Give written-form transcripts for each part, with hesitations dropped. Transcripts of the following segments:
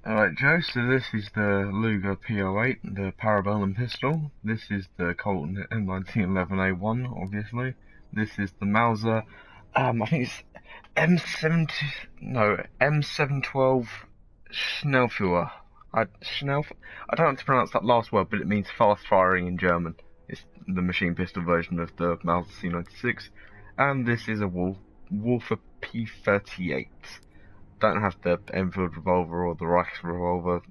Alright Joe, so this is the Luger P08, the Parabellum pistol. This is the Colt M1911A1, obviously. This is the Mauser, I think it's M712 Schnellführer. I don't know how to pronounce that last word, but it means fast firing in German. It's the machine pistol version of the Mauser C96. And this is a Walther P38. Don't have the Enfield revolver or the Reichs revolver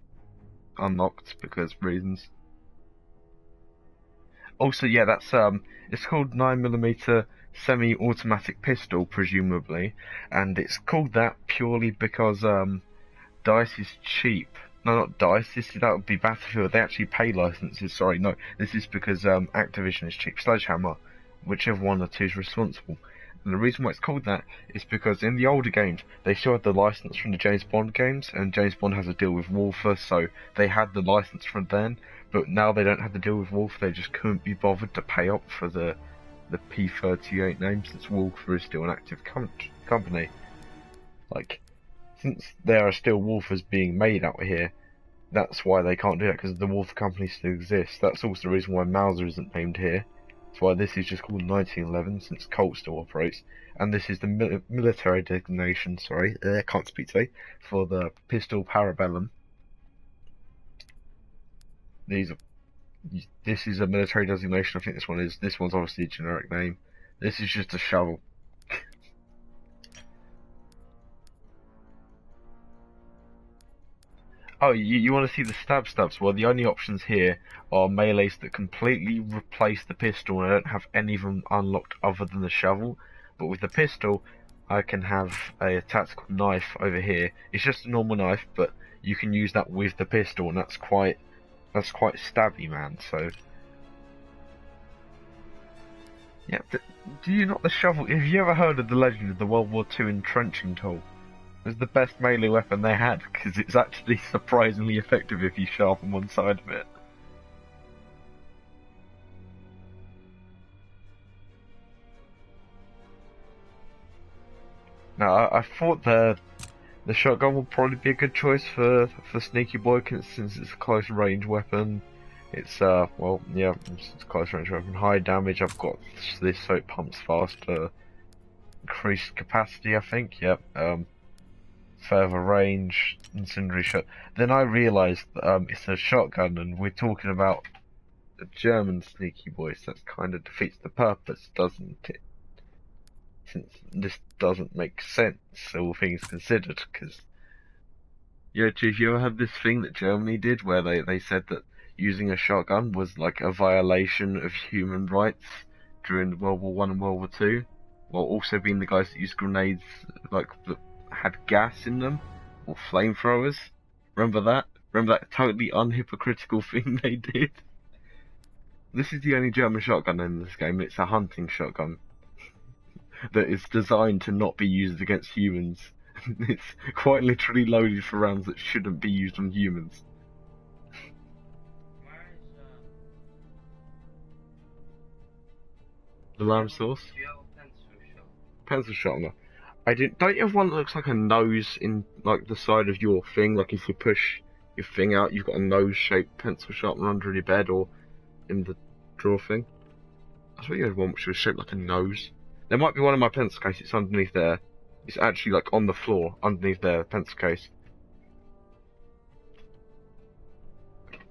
unlocked because reasons. Also, yeah, that's it's called 9mm semi-automatic pistol, presumably, and it's called that purely because DICE is cheap. No, not DICE. That would be Battlefield. They actually pay licenses. Sorry, no. This is because Activision is cheap. Sledgehammer, whichever one or two is responsible. And the reason why it's called that is because in the older games, they still had the license from the James Bond games, and James Bond has a deal with Walther, so they had the license from then, but now they don't have the deal with Walther, they just couldn't be bothered to pay up for the P38 name, since Walther is still an active company. Like, since there are still Walthers being made out here, that's why they can't do that, because the Walther company still exists. That's also the reason why Mauser isn't named here. That's why this is just called 1911, since Colt still operates. And this is the military designation, sorry, I can't speak today, for the pistol Parabellum. This is a military designation, I think this one is. This one's obviously a generic name. This is just a shovel. Oh, you want to see the stab stabs? Well, the only options here are melees that completely replace the pistol, and I don't have any of them unlocked other than the shovel. But with the pistol, I can have a tactical knife over here. It's just a normal knife, but you can use that with the pistol, and that's quite stabby, man. So, yeah. Do you not the shovel? Have you ever heard of the legend of the World War II entrenching tool? It's the best melee weapon they had, because it's actually surprisingly effective if you sharpen one side of it. Now, I thought the shotgun would probably be a good choice for Sneaky Boy, since it's a close range weapon. It's well, yeah, it's a close range weapon, high damage. I've got this so it pumps faster, increased capacity, I think. Yep. Further range, incendiary shot. Then I realised it's a shotgun, and we're talking about a German Sneaky Boy, so that kind of defeats the purpose, doesn't it? Since this doesn't make sense, all things considered, because... Yeah, Chief, you ever had this thing that Germany did, where they said that using a shotgun was like a violation of human rights during World War One and World War Two, while also being the guys that used grenades, like, that had gas in them, or flamethrowers. Remember that? Remember that totally unhypocritical thing they did? This is the only German shotgun in this game. It's a hunting shotgun that is designed to not be used against humans. It's quite literally loaded for rounds that shouldn't be used on humans. The alarm source? Pencil sharpener. Don't you have one that looks like a nose in like the side of your thing? Like if you push your thing out, you've got a nose-shaped pencil sharpener under your bed or in the drawer thing. I thought you had one which was shaped like a nose. There might be one in my pencil case. It's underneath there. It's actually like on the floor underneath their pencil case.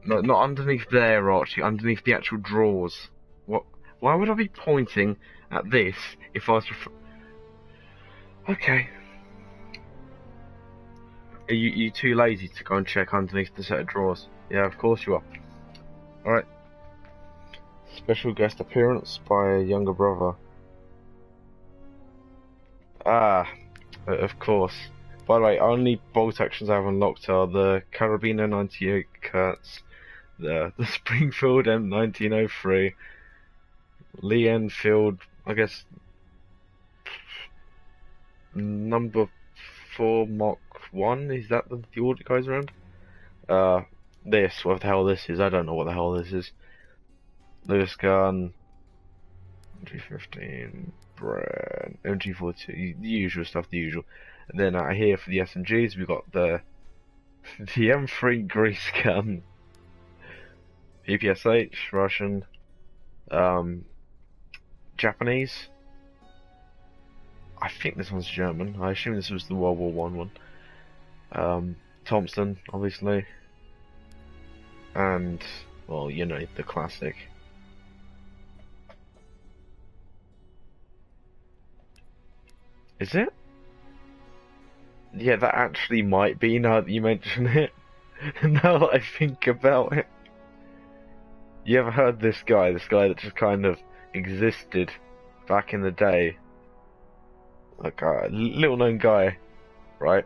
No, not underneath there, Archie. Underneath the actual drawers. What? Why would I be pointing at this if I was? Okay. Are you too lazy to go and check underneath the set of drawers? Yeah, of course you are. Alright. Special guest appearance by a younger brother. Ah, of course. By the way, only bolt actions I have unlocked are the Carabiner 98 Kurtz, the Springfield M1903, Lee Enfield, I guess, number 4 Mark 1, is that the order goes around? This, what the hell this is, I don't know what the hell this is. Lewis gun, G15, Brand, MG42, the usual stuff, the usual. And then out here for the SMGs, we've got the M3 grease gun, PPSH, Russian, Japanese. I think this one's German. I assume this was the World War One. Thompson, obviously, and well, you know, the classic. Is it? Yeah, that actually might be, now that you mention it. Now that I think about it. You ever heard this guy that just kind of existed back in the day? Like a little known guy, right?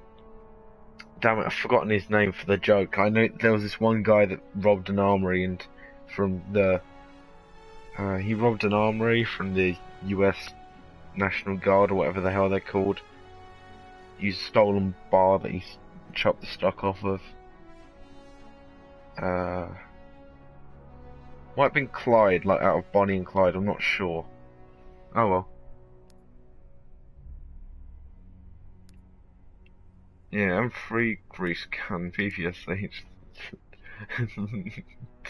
Damn it, I've forgotten his name for the joke. I know there was this one guy that robbed an armory and he robbed an armory from the US National Guard or whatever the hell they're called. Used a stolen bar that he chopped the stock off of. Might have been Clyde, like out of Bonnie and Clyde, I'm not sure. Oh well. Yeah, M3 grease gun, PPSH.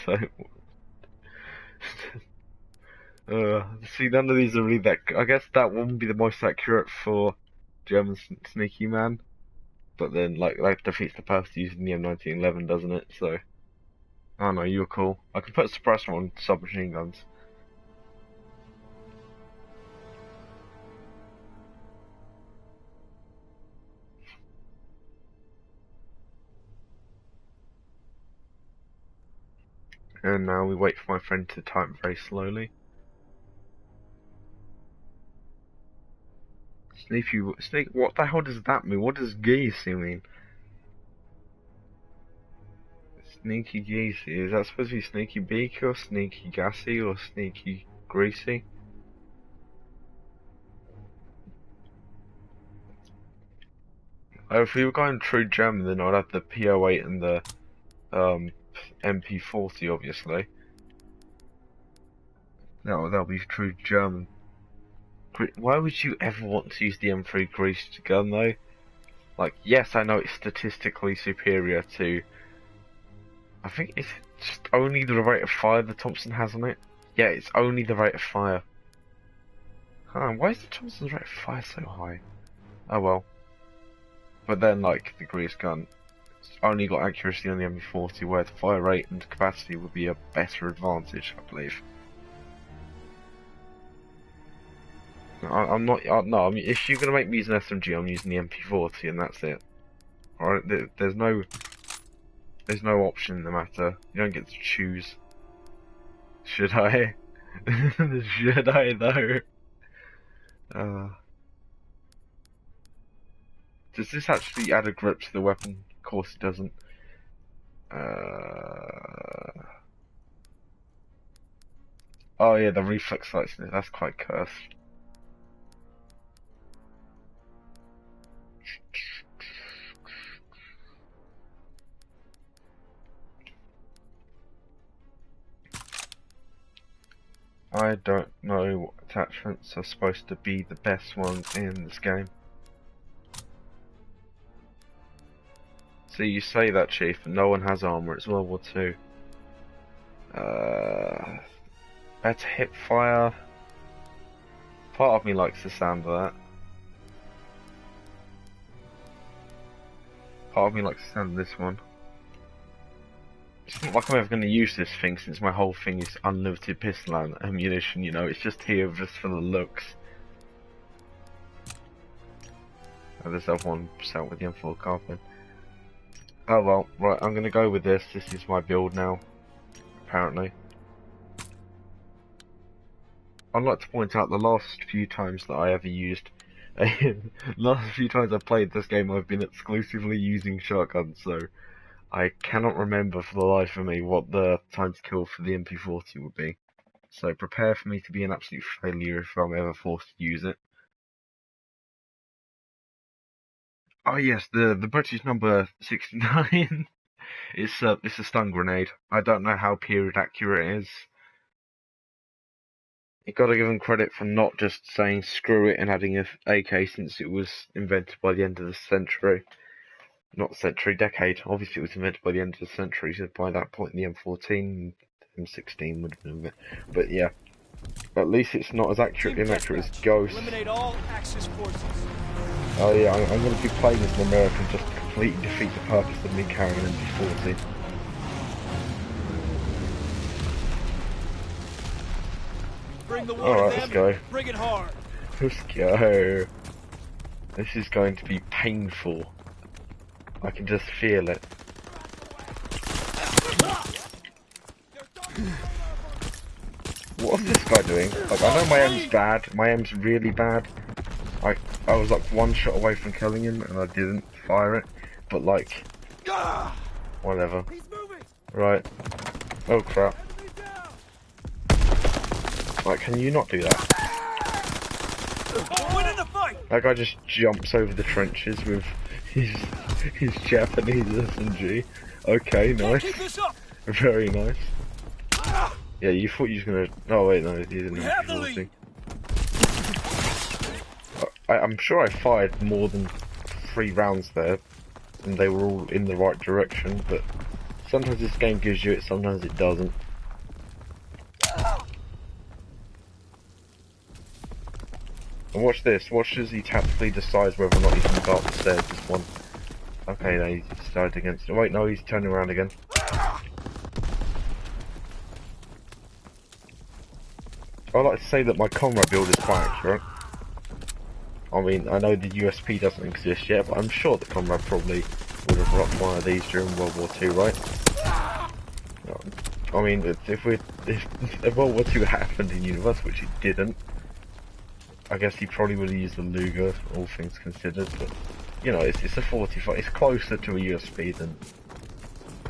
So, see, none of these are really that. I guess that one would be the most accurate for German sneaky man, but then like defeats the purpose using the M1911, doesn't it? So, I don't know. You're cool. I can put a suppressor on submachine guns. And now we wait for my friend to type very slowly. Snake, what the hell does that mean? What does geesey mean? Sneaky geesey, is that supposed to be sneaky beaky or sneaky gassy or sneaky greasy? Oh, if we were going true German, then I'd have the P08 and the MP40, obviously. That'll be true German. Why would you ever want to use the M3 greased gun though? Like, yes, I know it's statistically superior to. I think it's just only the rate of fire the Thompson has on it. Yeah, it's only the rate of fire. Huh, why is the Thompson's rate of fire so high? Oh well. But then, like, the grease gun, it's only got accuracy on the MP40, where the fire rate and capacity would be a better advantage, I believe. I'm not. No, I mean, if you're gonna make me use an SMG, I'm using the MP40, and that's it. Alright, there's no option in the matter. You don't get to choose. Should I? Should I though? Does this actually add a grip to the weapon? Of course it doesn't. Oh yeah, the reflex sights. That's quite cursed. I don't know what attachments are supposed to be the best ones in this game. See, you say that, Chief, and no one has armor. It's World War II. Better hip fire. Part of me likes the sound of that. Part of me likes the sound of this one. It's not like I'm ever going to use this thing, since my whole thing is unlimited pistol ammunition, you know, it's just here just for the looks. And there's that one set with the M4 carbine. Oh well, right, I'm going to go with this. This is my build now, apparently. I'd like to point out the last few times that I ever used, last few times I've played this game, I've been exclusively using shotguns, so I cannot remember for the life of me what the time to kill for the MP40 would be. So prepare for me to be an absolute failure if I'm ever forced to use it. Oh yes, the British number 69. It's a stun grenade. I don't know how period accurate it is. You gotta give them credit for not just saying screw it and adding a AK since it was invented by the end of the century. Not century, decade. Obviously it was invented by the end of the century, so by that point the M14, M16 would have been a bit. But yeah, at least it's not as inaccurate as Ghost. Eliminate all Axis forces. Oh yeah, I'm going to be playing as an American just to completely defeat the purpose of me carrying an MP40. Bring the war. Alright, let's go. Bring it hard. Let's go. This is going to be painful. I can just feel it. What's this guy doing? Like, I know my aim's bad. My aim's really bad. I was like one shot away from killing him and I didn't fire it. But like, whatever. Right. Oh crap. Like, can you not do that? That guy just jumps over the trenches with his Japanese SMG. Okay, nice. Very nice. Yeah, you thought you was gonna... Oh wait, no, he didn't have the I'm sure I fired more than 3 rounds there, and they were all in the right direction, but sometimes this game gives you it, sometimes it doesn't. And watch this, watch as he tactically decides whether or not he can go up the stairs, this one. Okay, no, he's decided against it. Wait, no, he's turning around again. I'd like to say that my comrade build is quite accurate. I mean, I know the USP doesn't exist yet, but I'm sure the comrade probably would have rocked one of these during World War II, right? I mean, if World War II happened in universe, which it didn't, I guess he probably would have used the Luger, all things considered, but, you know, it's a 45, it's closer to a USP than...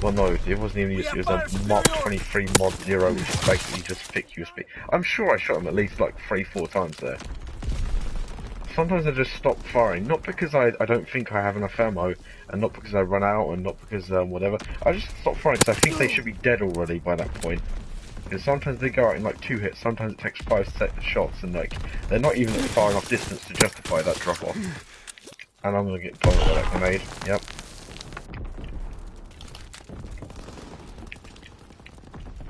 Well, no, it wasn't even USP, it was a Mark 23 Mod 0, which is basically just thick USP. I'm sure I shot him at least like 3-4 times there. Sometimes I just stop firing, not because I don't think I have enough ammo, and not because I run out, and not because whatever. I just stop firing because I think they should be dead already by that point. Because sometimes they go out in like 2 hits, sometimes it takes 5 shots, and like, they're not even at far enough distance to justify that drop off. And I'm gonna get blown by that grenade, yep.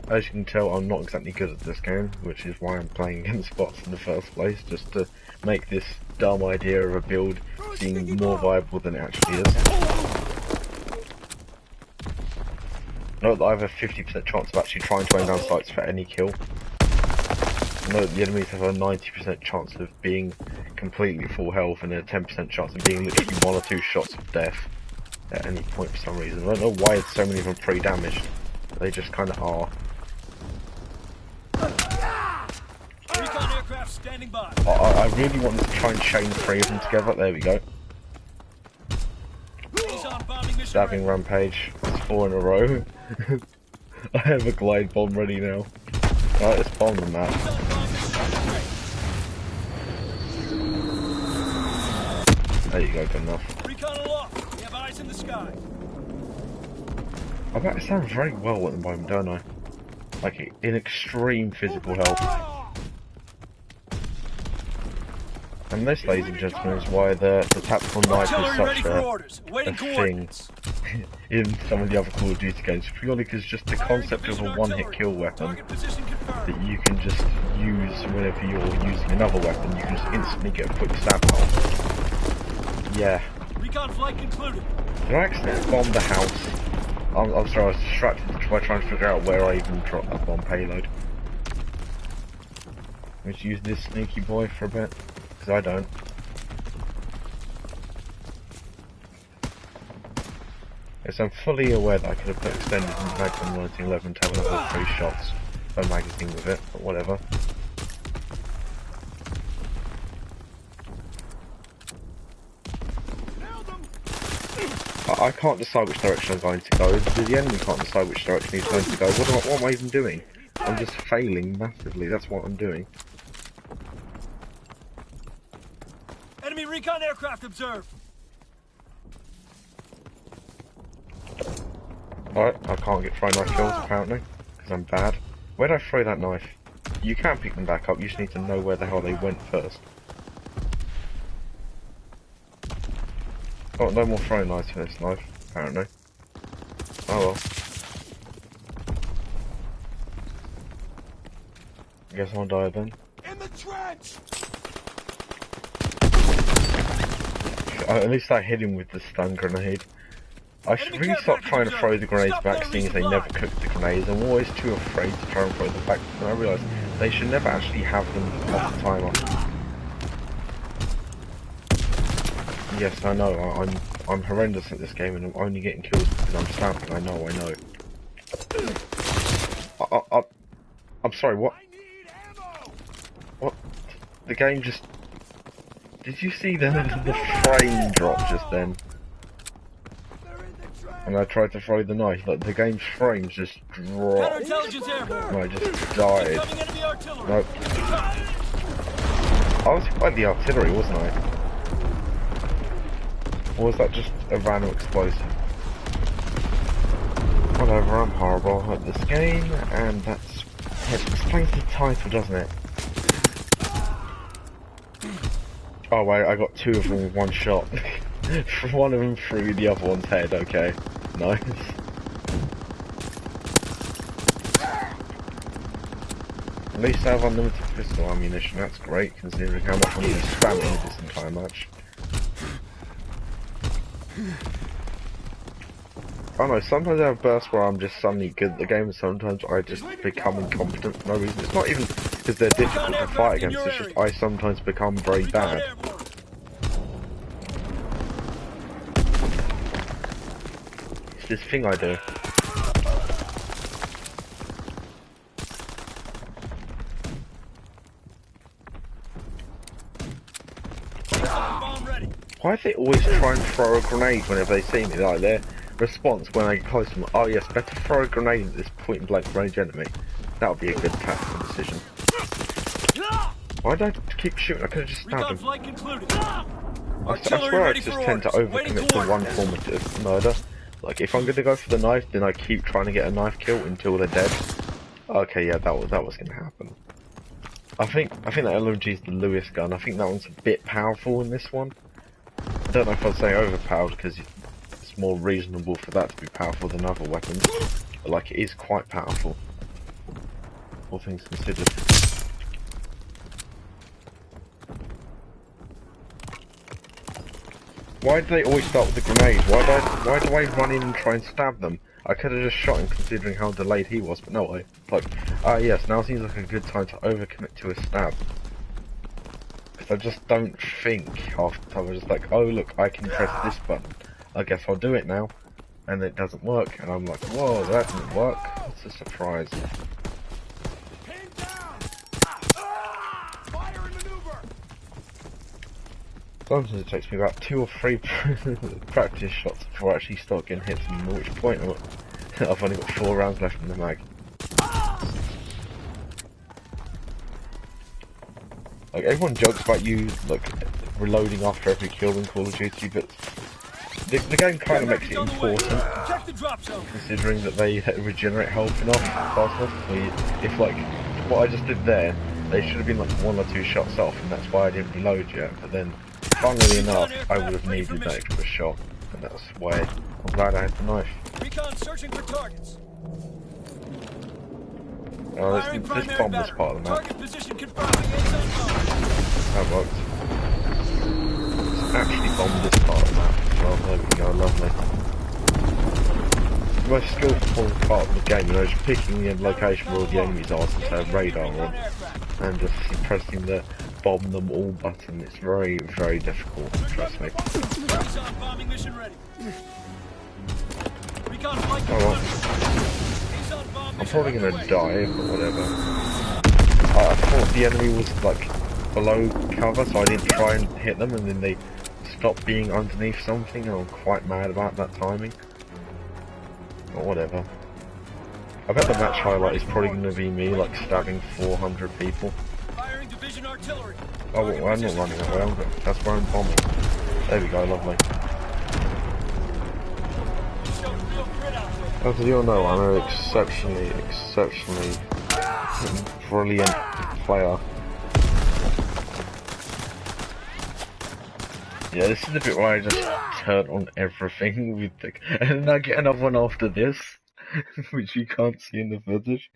As you can tell, I'm not exactly good at this game, which is why I'm playing against bots in the first place, just to make this dumb idea of a build seem more viable than it actually is. Note that I have a 50% chance of actually trying to aim down sights for any kill. Note that the enemies have a 90% chance of being completely full health and a 10% chance of being literally 1 or 2 shots of death at any point for some reason. I don't know why so many of them pre-damaged. They just kind of are. Standing by. I really want to try and chain 3 of them together. There we go. Stabbing rampage. That's 4 in a row. I have a glide bomb ready now. Alright, let's bomb them out. There you go, good enough. Recon aloft. We have eyes in the sky. I bet I sound very well at the moment, don't I? Like, in extreme physical health. And this, ladies and gentlemen, is why the tactical knife is such a thing in some of the other Call of Duty games, purely because just the concept of a one-hit kill weapon that you can just use whenever you're using another weapon, you can just instantly get a quick stab off. Yeah. Recon flight concluded. Did I accidentally bomb the house? I'm sorry, I was distracted by trying to figure out where I even dropped that bomb payload. Let's use this sneaky boy for a bit. I don't. Yes, I'm fully aware that I could have put extended Magnum 1911 to have another 3 shots per magazine with it, but whatever. I can't decide which direction I'm going to go. The enemy can't decide which direction he's going to go. What am I even doing? I'm just failing massively. That's what I'm doing. Enemy recon aircraft observed. Alright, I can't get throw knife kills apparently, because I'm bad. Where did I throw that knife? You can pick them back up, you just need to know where the hell they went first. Oh, no more throwing knives for this knife, apparently. Oh well. I guess I'll die then. In the trench! At least I hit him with the stun grenade. I should really stop trying to throw the grenades back, seeing as they never cook the grenades. I'm always too afraid to try and throw them back, and I realise they should never actually have them off the timer. Yes, I know, I'm horrendous at this game, and I'm only getting killed because I'm stabbing. I know. I'm sorry, what? What? The game just... Did you see the frame drop just then? And I tried to throw the knife, but the game's frames just dropped. And I just died. Nope. I was by the artillery, wasn't I? Or was that just a random explosive? Whatever, I'm horrible at this game, and that explains the title, doesn't it? Oh wait, I got two of them with one shot. One of them through the other one's head, okay. Nice. At least I have unlimited pistol ammunition, that's great considering how much I'm going to spam in this entire match. I don't know, sometimes I have bursts where I'm just suddenly good at the game and sometimes I just become incompetent for no reason. It's not even because they're difficult to fight against, it's just I sometimes become very bad. It's this thing I do. Why do they always try and throw a grenade whenever they see me? Like their response when I get close to them, oh yes, better throw a grenade at this point and blank range enemy. That would be a good tactical decision. Why did I keep shooting? I could have just stabbed him. I swear I just tend to overcommit to one form of murder. Like if I'm going to go for the knife, then I keep trying to get a knife kill until they're dead. Okay, yeah, that was going to happen. I think that LMG is the Lewis gun. I think that one's a bit powerful in this one. I don't know if I'd say overpowered because it's more reasonable for that to be powerful than other weapons. But like it is quite powerful, all things considered. Why do they always start with the grenade? Why do I run in and try and stab them? I could have just shot him considering how delayed he was, but no, yes, now seems like a good time to overcommit to a stab. Because I just don't think half the time. I'm just like, oh look, I can press this button. I guess I'll do it now. And it doesn't work, and I'm like, whoa, that didn't work. It's a surprise. Sometimes it takes me about 2 or 3 practice shots before I actually start getting hits, and at which point I've only got 4 rounds left in the mag. Like, everyone jokes about you, like, reloading after every kill in Call of Duty, but the game kind of makes it important, considering that they regenerate health enough fast enough. So if, like, what I just did there, they should have been, like, 1 or 2 shots off, and that's why I didn't reload yet, but then funnily enough, I would have needed that extra shot, and that's why I'm glad I had the knife. Recon searching for targets. Oh, this bomb was part of the map. Target position confirmed. That worked. Let's actually bomb this part of the map. Well, there we go, lovely. The most skillful part of the game, you know, is picking the location where all the enemies are since they have radar on, and just pressing the bomb them all button. It's very, very difficult, trust me. Bombing mission ready. Oh well. I'm probably gonna die, but whatever. I thought the enemy was like below cover, so I didn't try and hit them, and then they stop being underneath something, and I'm quite mad about that timing. But whatever. I bet the match highlight is probably going to be me, like, stabbing 400 people. Firing division artillery. Oh, well, I'm not running away, that's where I'm bombing. There we go, lovely. Show real grit out there. As you all know, I'm an exceptionally brilliant player. Yeah, this is the bit where I just turn on everything with the, and then I get another one after this, which you can't see in the footage.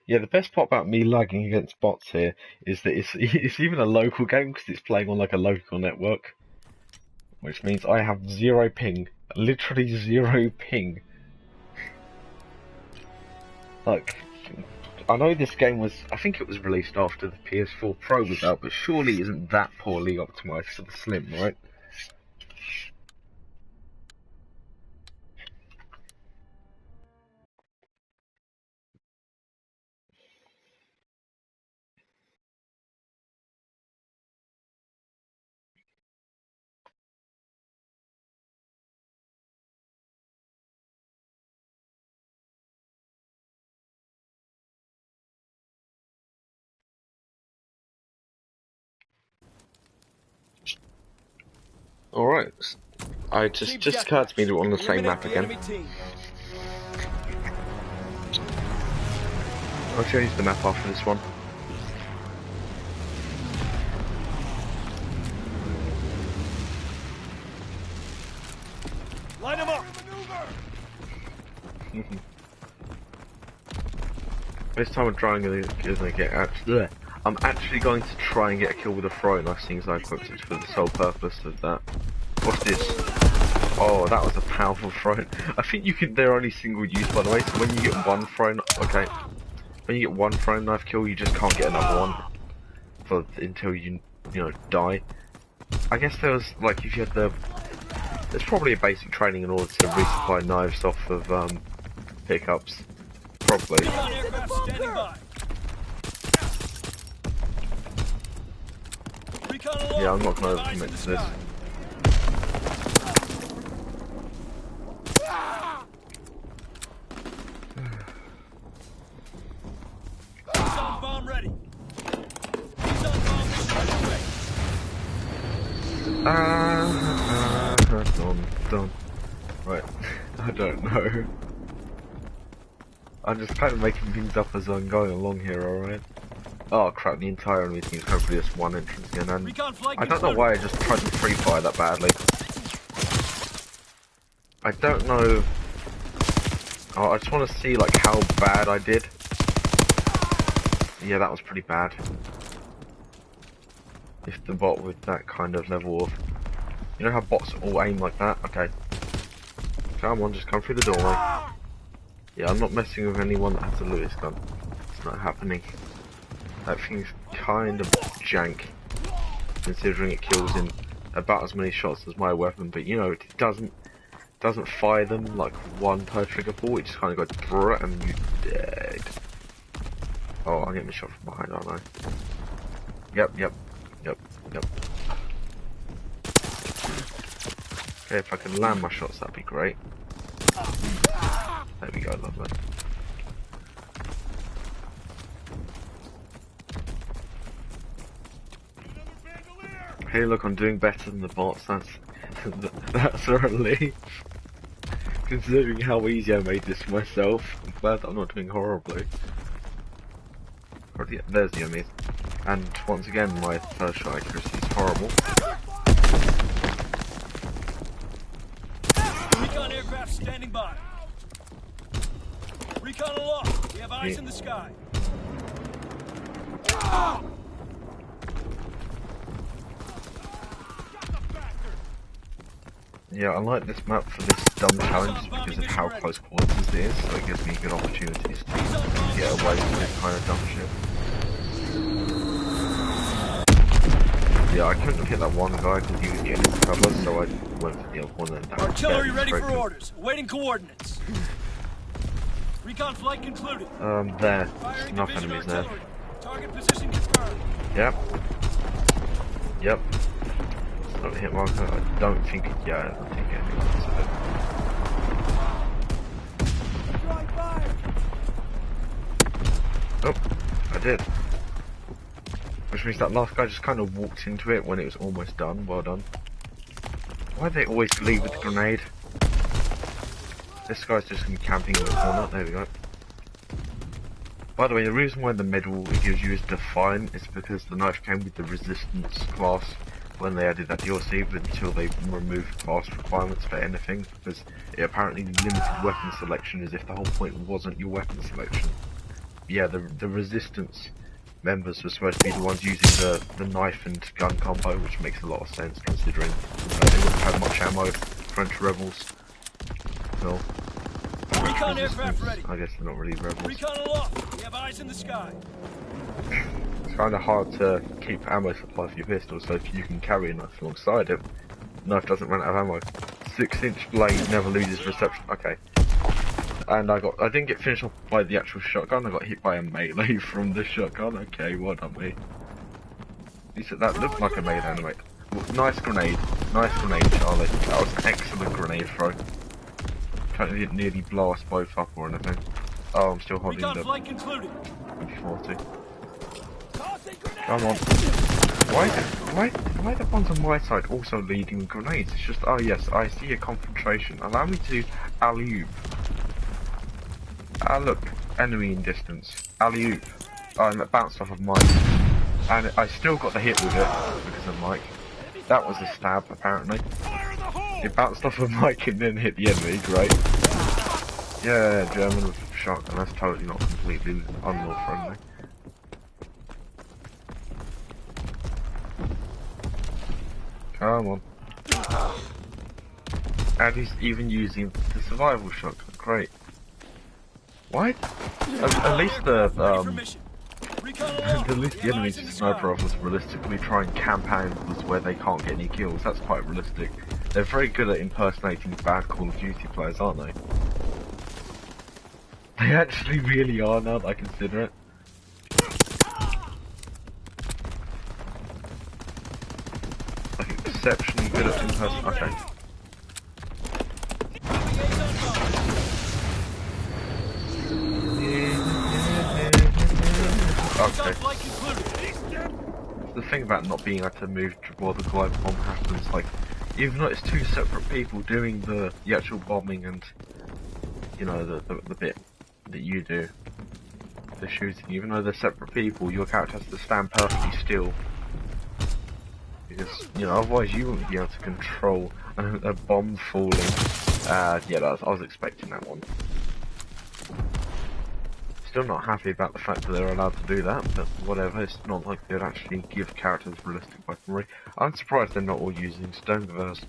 Yeah, the best part about me lagging against bots here is that it's even a local game because it's playing on like a local network, which means I have zero ping, literally zero ping. Like, I know this game was, I think it was released after the PS4 Pro was out, but surely it isn't that poorly optimized for the Slim, right? Alright, I just occurred to me to on the same map again. I'll change the map after this one. Line them up. This time I'm trying to I'm actually going to try and get a kill with a throwing knife, seeing as I equipped it for the sole purpose of that. What's this? Oh, that was a powerful throw. I think you can. They're only single use, by the way. So when you get one throw, okay, when you get one throwing knife kill, you just can't get another one until you die. I guess there was like if you had there's probably a basic training in order to resupply knives off of pickups. Probably. Yeah, I'm not going to commit to this. Bomb ready. Done. Right, I don't know. I'm just kind of making things up as I'm going along here, alright? Oh crap, the entire enemy team's hopefully just one entrance again, and I don't know why I just tried to free fire that badly. I don't know. Oh, I just want to see like how bad I did. Yeah, that was pretty bad. If the bot with that kind of level of... You know how bots all aim like that? Okay. Come on, just come through the doorway. Yeah, I'm not messing with anyone that has a Lewis gun. It's not happening. That thing's kind of jank, considering it kills in about as many shots as my weapon, but you know, it doesn't fire them like one per trigger pull, it just kind of goes brrr and you dead. Oh, I'm getting shot from behind, aren't I? Yep. Okay, if I can land my shots, that'd be great. There we go, lovely. Hey, look, I'm doing better than the bots. That's a relief. Considering how easy I made this myself, I'm glad that I'm not doing horribly. Yeah, there's the enemies. And once again, my first shot accuracy is horrible. Recon aircraft standing by. Recon aloft. We have eyes in the sky. Yeah, I like this map for this dumb challenge because of how close quarters it is, so it gives me good opportunities to get away from this kind of dumb shit. Yeah, I couldn't have hit that one guy because he was getting into cover, so I went for the other one and Artillery ready for straight to- orders. Awaiting coordinates. Recon flight concluded. There. Firing Enough division enemies there. artillery. Target position confirmed. Yep. Yep. Not hit marker. I don't think. Yeah, I don't think anyone's a bit. Oh, I did. Which means that last guy just kind of walked into it when it was almost done. Well done. Why do they always leave with the grenade? This guy's just gonna be camping in the corner. There we go. By the way, the reason why the medal it gives you is Defiant is because the knife came with the Resistance class when they added that DLC, but until they removed class requirements for anything, because it apparently limited weapon selection as if the whole point wasn't your weapon selection. Yeah, the Resistance members were supposed to be the ones using the knife and gun combo, which makes a lot of sense considering they wouldn't have much ammo, French rebels. So, Recon aircraft ready. I guess they're not really rebels. Recon aloft. We have eyes in the sky. It's kind of hard to keep ammo supply for your pistol, so if you can carry a knife alongside it, knife doesn't run out of ammo. 6-inch blade never loses reception. Okay. And I didn't get finished off by the actual shotgun, I got hit by a melee from the shotgun. Okay, well done me. That looked like a melee animate. Nice grenade, Charlie. That was an excellent grenade throw. Didn't nearly blow us both up or anything. Oh, I'm still holding Recon the flight concluded. 2040. Come on. Why the ones on my side also leading with grenades? It's just, oh yes, I see a concentration. Allow me to alley-oop. Ah look, enemy in distance. Alley-oop. And it bounced off of Mike. And I still got the hit with it because of Mike. That was a stab, apparently. It bounced off of Mike and then hit the enemy, great. Yeah, German with shotgun, that's totally not completely unlaw friendly. Come on. And he's even using the survival shotgun, great. Why? At least the enemies in sniper rifles realistically try and camp angles where they can't get any kills. That's quite realistic. They're very good at impersonating bad Call of Duty players, aren't they? They actually really are now that I consider it. Like exceptionally good at impersonation. Okay. Okay. The thing about not being able to move while the glide bomb happens, like, even though it's two separate people doing the actual bombing and, you know, the bit that you do, the shooting, even though they're separate people, your character has to stand perfectly still. Because, you know, otherwise you wouldn't be able to control a bomb falling. Yeah, I was expecting that one. Still not happy about the fact that they're allowed to do that, but whatever, it's not like they'd actually give characters realistic weaponry. I'm surprised they're not all using stone reverse.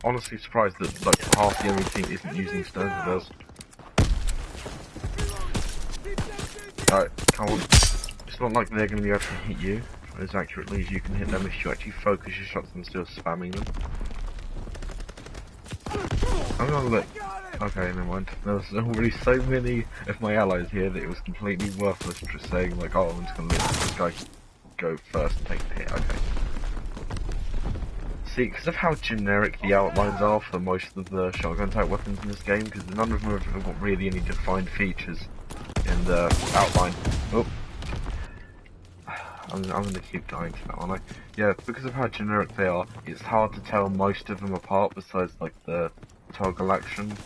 Honestly surprised that like half the enemy team isn't using stone reverse. Alright, come on. It's not like they're going to be able to hit you as accurately as you can hit them if you actually focus your shots and still spamming them. I'm gonna look. Okay, never mind. There's already so many of my allies here that it was completely worthless just saying like, oh, I'm just gonna let this guy go first and take the hit. Okay. See, because of how generic the outlines are for most of the shotgun type weapons in this game, because none of them have got really any defined features in the outline. Oh. I'm gonna keep dying to that one. Yeah, because of how generic they are, it's hard to tell most of them apart besides like the toggle action.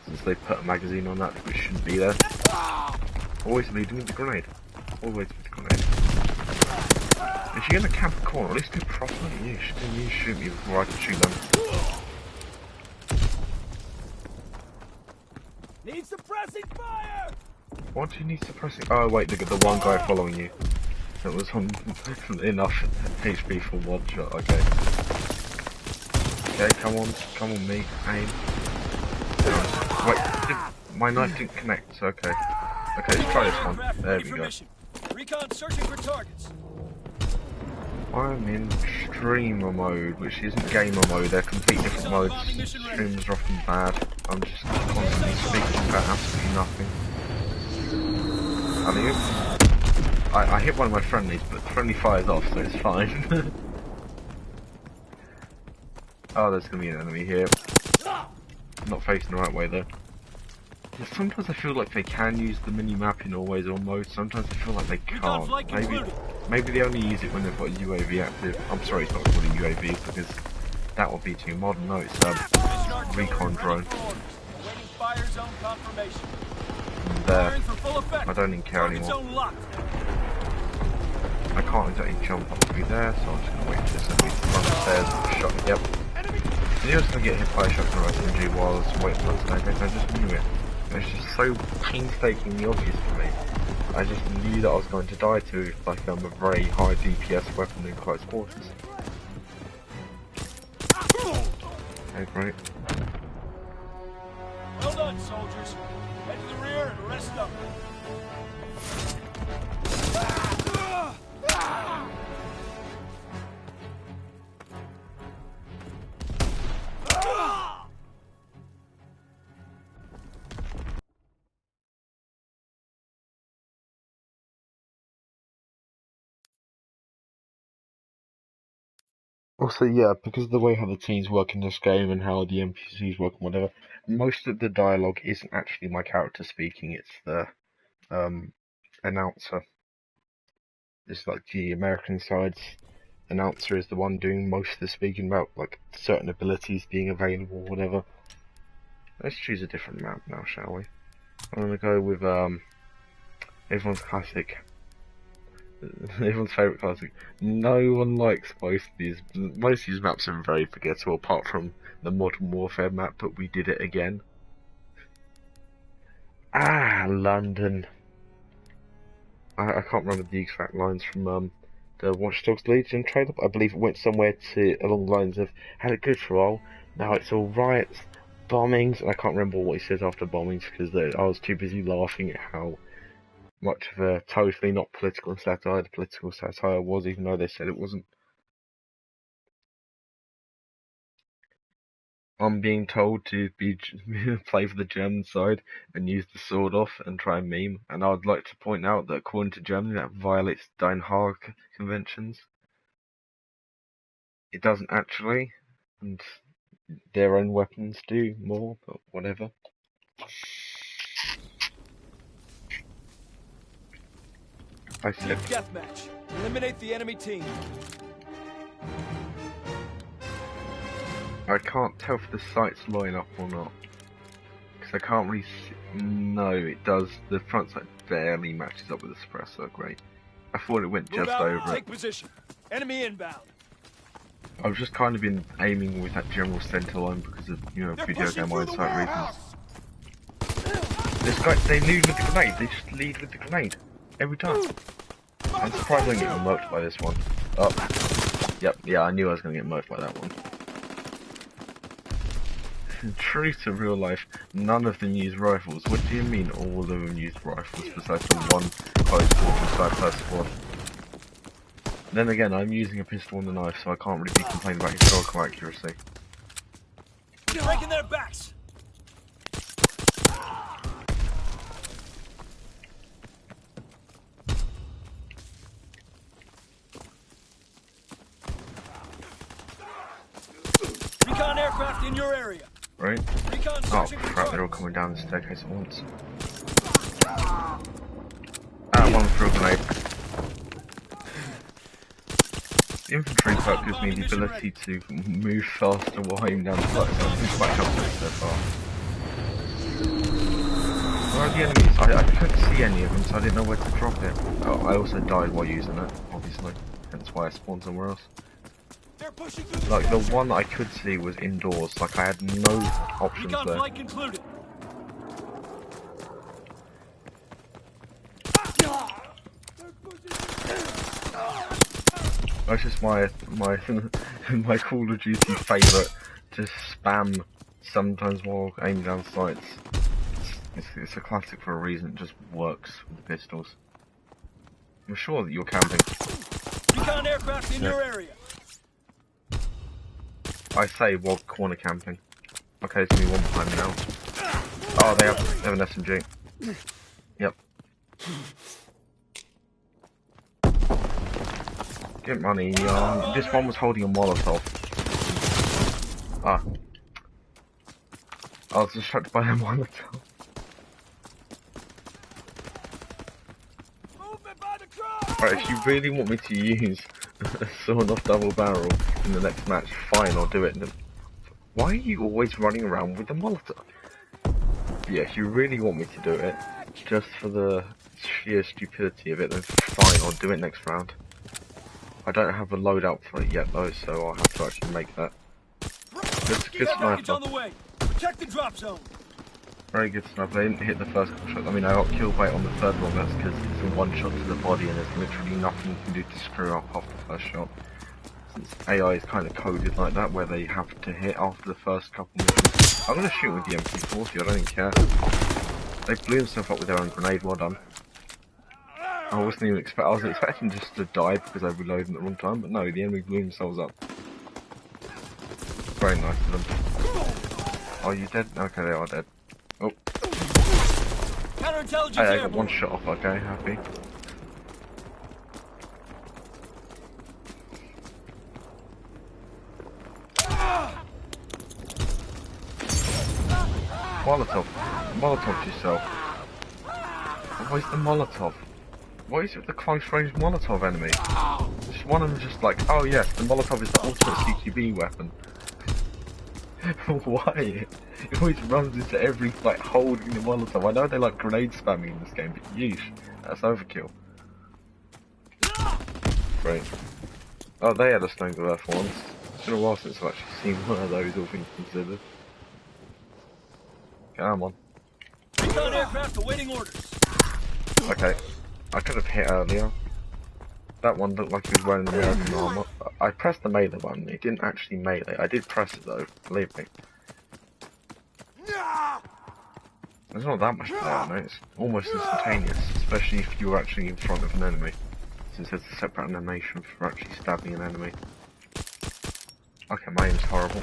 Since they put a magazine on that which shouldn't be there. Always leading with the grenade. Always with the grenade. If you're gonna camp a corner, at least do it properly. You shoot me before I can shoot them. Need suppressing fire! What do you need suppressing? Oh wait, look at the one guy following you. That was on enough HP for one shot, okay. Okay, come on me, aim. Wait, my knife didn't connect, okay. Okay, let's try this one. There we go. Recon searching for targets. I'm in streamer mode, which isn't gamer mode, they're completely different modes. Streamers are often bad. I'm just constantly speaking about absolutely nothing. I hit one of my friendlies, but the friendly fires off, so it's fine. Oh, there's gonna be an enemy here. Not facing the right way though. Sometimes I feel like they can use the mini-map in always on mode, sometimes I feel like they can't. Maybe they only use it when they've got a UAV active. I'm sorry it's not called a UAV because that would be too modern. No, it's a recon drone. And there, I don't even care anymore. I can't exactly jump up through there, so I'm just going to wait for this enemy to run upstairs. Shot, yep. I knew I was going to get hit by a shotgun or SMG while I was waiting for that, I just knew it. It's just so painstakingly obvious to me. I just knew that I was going to die to like a very high DPS weapon in close quarters. Okay, great. Well done, soldiers. Head to the rear and rest up. Also, yeah, because of the way how the teams work in this game and how the NPCs work and whatever, most of the dialogue isn't actually my character speaking, it's the announcer. It's like the American side's announcer is the one doing most of the speaking about like certain abilities being available or whatever. Let's choose a different map now, shall we? I'm gonna go with everyone's classic. Everyone's favourite classic. No one likes most of these. Most of these maps are very forgettable, apart from the Modern Warfare map, but we did it again. Ah, London. I can't remember the exact lines from the Watch Dogs Legion trailer, but I believe it went somewhere along the lines of "had it good for a while, now it's all riots, bombings," and I can't remember what he says after bombings because I was too busy laughing at how much of a totally not political satire the political satire was, even though they said it wasn't. I'm being told to play for the German side and use the sword off and try and meme, and I would like to point out that according to Germany that violates Den Haag conventions. It doesn't actually, and their own weapons do more, but whatever. I said Deathmatch. Eliminate the enemy team. I can't tell if the sights line up or not, because I can't really see. No, it does. The front sight barely matches up with the suppressor. Great. I thought it went just over Take position. Enemy inbound. I've just kind of been aiming with that general center line because of, video game eyesight reasons. This guy, they lead with the grenade. They just lead with the grenade every time. I'm surprised I didn't get murked by this one. Oh, yep, yeah, I knew I was going to get murked by that one. True to real life, none of them use rifles. What do you mean all of them use rifles besides the one close quarter side per squad? Then again, I'm using a pistol and a knife, so I can't really be complaining about historical accuracy. Breaking their backs. Recon aircraft in your area. Right? Oh crap, they're all coming down the staircase at once. One threw a grenade. The infantry perk gives me the ability to move faster while aiming down the sight, so it's quite helpful so far. Where are the enemies? I couldn't see any of them, so I didn't know where to drop it. Oh, I also died while using it, obviously. Hence why I spawned somewhere else. Like, the one I could see was indoors, like I had no options there. That's just my my Call of Duty favourite to spam sometimes while aiming down sights. It's a classic for a reason, it just works with pistols. I'm sure that you're camping. Recon aircraft in your area. I say while corner camping. Okay, it's me one behind me now. Oh, they have an SMG. Yep. Get money. This one was holding a Molotov. Ah. I was distracted by a Molotov. Right, if you really want me to use a sawn-off double barrel in the next match, fine, I'll do it. Why are you always running around with the Molotov? Yeah, if you really want me to do it, just for the sheer stupidity of it, then fine, I'll do it next round. I don't have a loadout for it yet though, so I'll have to actually make that. Good sniper. On the way. Protect the drop zone. Very good sniper. I didn't hit the first shot. I mean, I got killed by it on the third one. That's because it's a one shot to the body, and there's literally nothing you can do to screw up after the first shot. Since AI is kind of coded like that, where they have to hit after the first couple missions. I'm gonna shoot with the MP40. I don't even care. They blew themselves up with their own grenade. Well done. I wasn't even I was expecting just to die because I reloaded at the wrong time, but no, the enemy blew themselves up. Very nice of them. Are you dead? Okay, they are dead. Oh. Hey, I got one shot off, okay, happy. Molotov. Molotov yourself. Where's the Molotov? What is it with the close range Molotov enemy? Just one of them just like, oh yes, the Molotov is the ultimate CQB weapon. Why? It always runs into every like holding the Molotov. I know they like grenade spamming in this game, but yeesh, that's overkill. Great. Oh, they had a stone to earth once. It's been a while since I've actually seen one of those, all things considered. Come on. Recon aircraft awaiting orders. Okay. I could have hit earlier. That one looked like he was wearing the American armor. I pressed the melee button. It didn't actually melee. I did press it though. Believe me. There's not that much there, no. It's almost instantaneous, especially if you're actually in front of an enemy, since there's a separate animation for actually stabbing an enemy. Okay, my aim's horrible.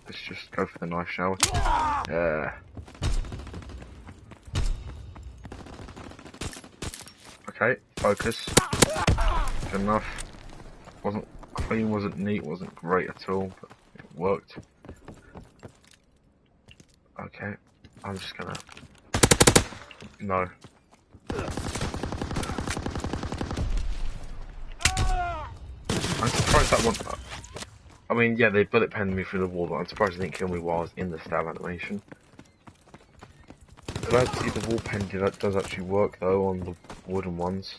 Let's just go for the knife, shall we? Yeah. Okay, focus. Good enough. Wasn't clean, wasn't neat, wasn't great at all, but it worked. Okay, I'm just gonna... No. I'm surprised that one... I mean, yeah, they bullet penned me through the wall, but I'm surprised they didn't kill me while I was in the stab animation. Glad to see the wall pen does actually work though on the wooden ones.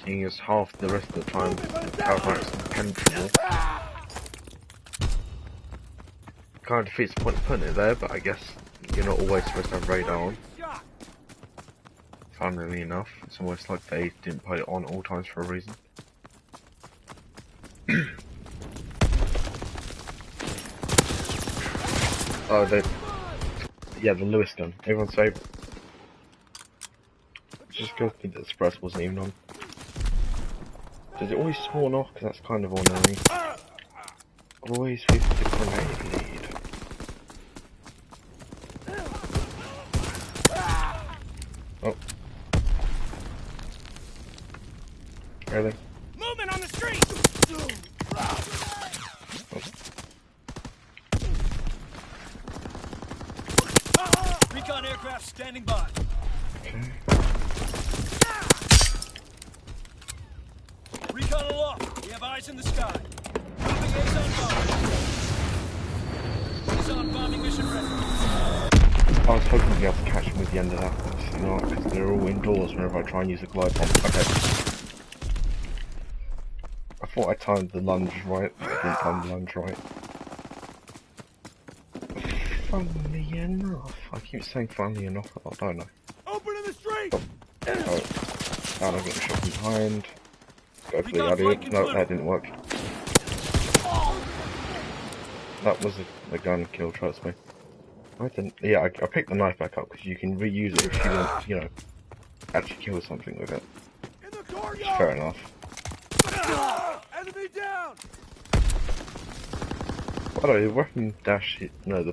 Seeing as half the rest of the time the power is impenetrable. Kind of defeats the point of putting it there, but I guess you're not always supposed to have radar on. Funnily enough, it's almost like they didn't put it on at all times for a reason. Oh, yeah, the Lewis gun, everyone's favourite. Just go think that the suppress wasn't even on. Does it always spawn off? Because that's kind of annoying. Always with the grenade lead. Oh. Really? Movement on the street! Oh. Recon aircraft standing by. Okay. Recon aloft. We have eyes in the sky. Dropping Ace on bomb. Ace on bombing mission ready. I was hoping to be able to catch them with the end of that, obviously not, because they're all indoors whenever I try and use a glide bomb. Okay. I thought I timed the lunge right, but I didn't time the lunge right. Funnily enough, I keep saying funnily enough a lot, don't I? Open in the street! Oh. And I got shot from behind. Go for the audio. No, that didn't work. That was the gun kill, trust me. I didn't. Yeah, I picked the knife back up because you can reuse it if you want, you know. actually kill something with it. In the Which is courtyard. fair enough. Enemy down. By the way, the weapon dash, the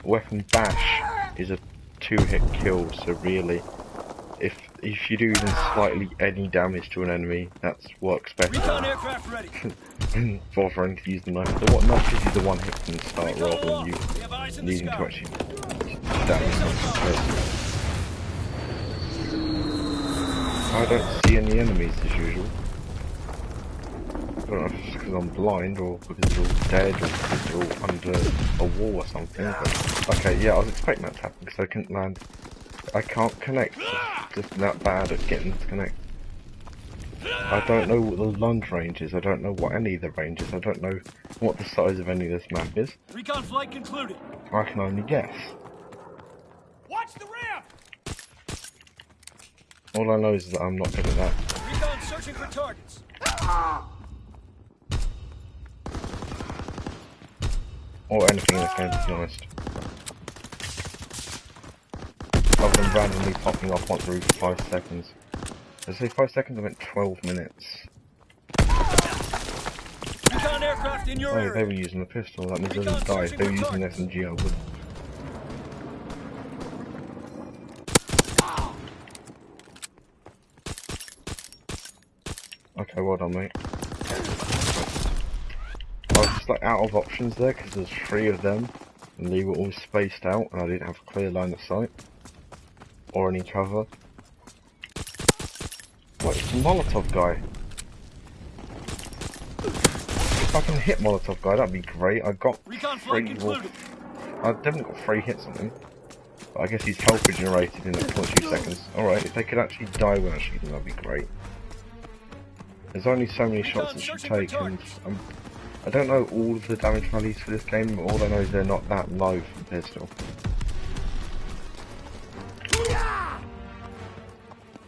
weapon bash is a 2-hit kill, so really, if you do even slightly any damage to an enemy, that works better Recon aircraft ready. than bothering to use the knife. The knife gives you the one hit from the start Recon rather than aloft. you We have eyes in the needing to sky. actually damage them. I don't see any enemies as usual. I don't know if it's because I'm blind or because they're all dead or because they're all under a wall or something. But okay, yeah, I was expecting that to happen because I couldn't land. I can't connect. It's just that bad at getting to connect. I don't know what the lunge range is. I don't know what any of the range is. I don't know what the size of any of this map is. Recon flight concluded. I can only guess. Watch the ramp. All I know is that I'm not good at that. Recon searching for targets. Or anything in this game, to be honest. Other than randomly popping off once every 5 seconds. Did I say 5 seconds? I meant 12 minutes. Recon aircraft in your Oh, area. they were using a pistol, that means they didn't die. If they were using an SMG, I would. Okay, well done, mate. I was just like out of options there because there's 3 of them and they were all spaced out and I didn't have a clear line of sight or any cover. What, it's the Molotov guy? If I can hit Molotov guy, that'd be great. I got Recon flight 3, concluded. I definitely got 3 hits on him. But I guess he's health regenerated in like 0.2 seconds. Alright, if they could actually die when I shoot them, that'd be great. There's only so many shots that you take, and I don't know all of the damage values for this game, but all I know is they're not that low for pistol.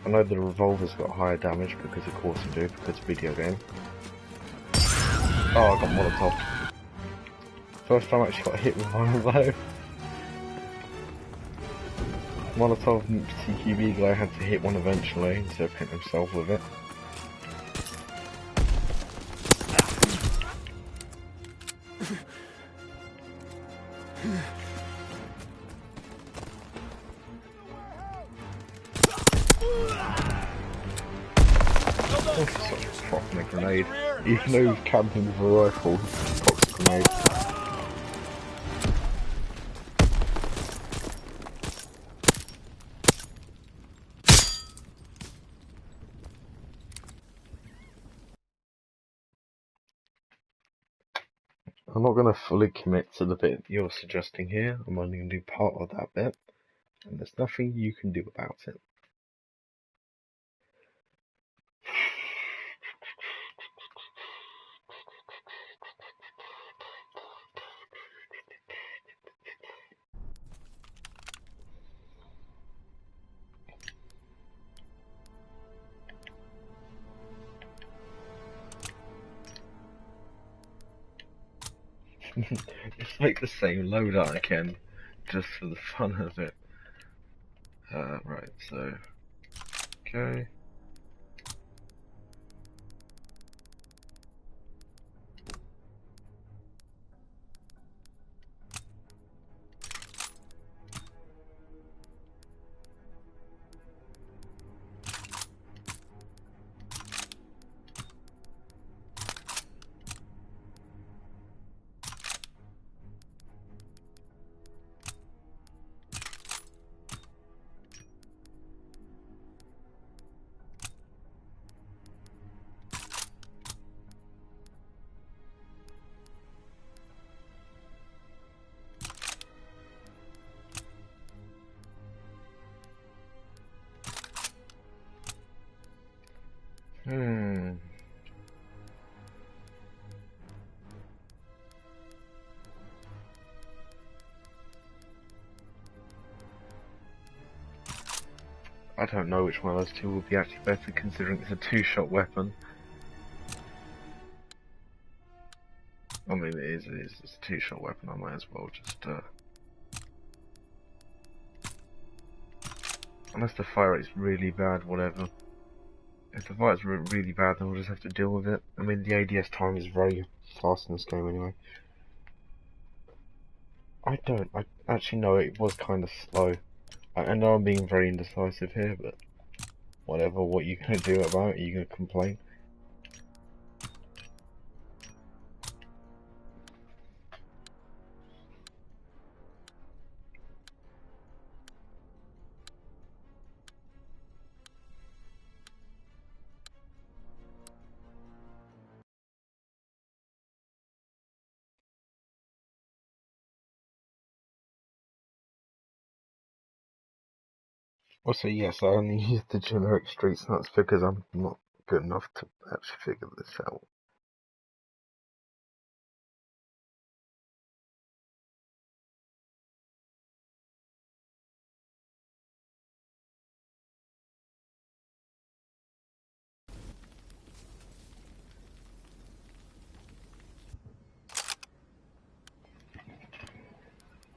I know the revolver's got higher damage, because of course they do, because it's a video game. Oh, I got Molotov. First time I actually got hit with one of those. Molotov TQB guy had to hit one eventually, instead of hitting himself with it. Such a fucking grenade. Even though he's camping with a rifle, he pops a grenade. I'm not going to fully commit to the bit you're suggesting here. I'm only going to do part of that bit, and there's nothing you can do about it. Just make the same loadout again, just for the fun of it. Right, so, okay. I don't know which one of those two would be actually better, considering it's a 2-shot weapon. I mean, it is, it's a 2-shot weapon, I might as well just, Unless the fire rate's really bad, whatever. If the fire rate's really bad, then we'll just have to deal with it. I mean, the ADS time is very fast in this game anyway. I actually know it was kind of slow. I know I'm being very indecisive here, but whatever, what are you going to do about it? Are you going to complain? Also, yes, I only use the generic streets, and that's because I'm not good enough to actually figure this out.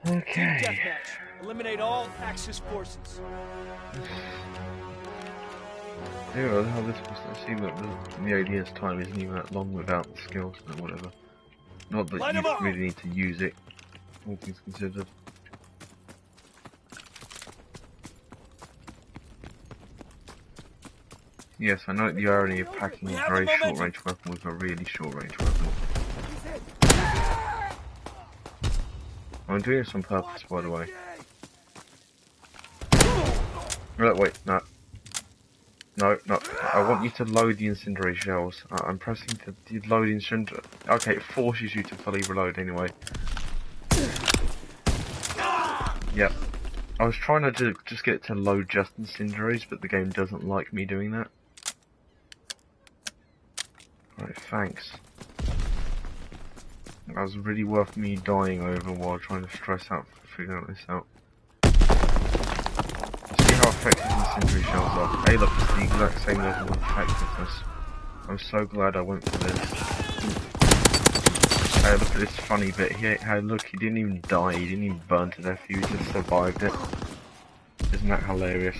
Okay. Team deathmatch. Eliminate all Axis forces. Yeah, well, how this was, I see that the ADS time isn't even that long without the skills, but whatever. Not that Light 'em you up! really need to use it, all things considered. Yes, I know the irony of packing a very short-range weapon with a really short-range weapon. I'm doing this on purpose, by the way. No, wait, no. No, I want you to load the incendiary shells. I'm pressing the load incendiary. Okay, it forces you to fully reload anyway. Yep. I was trying to just get it to load just incendiaries, but the game doesn't like me doing that. Right, thanks. That was really worth me dying over while trying to stress out figuring this out. See how effective incendiary shells are. Hey look, it's the exact same level of effectiveness. I'm so glad I went for this. Hey look at this funny bit here. Hey look, he didn't even die, he didn't even burn to death, he just survived it. Isn't that hilarious?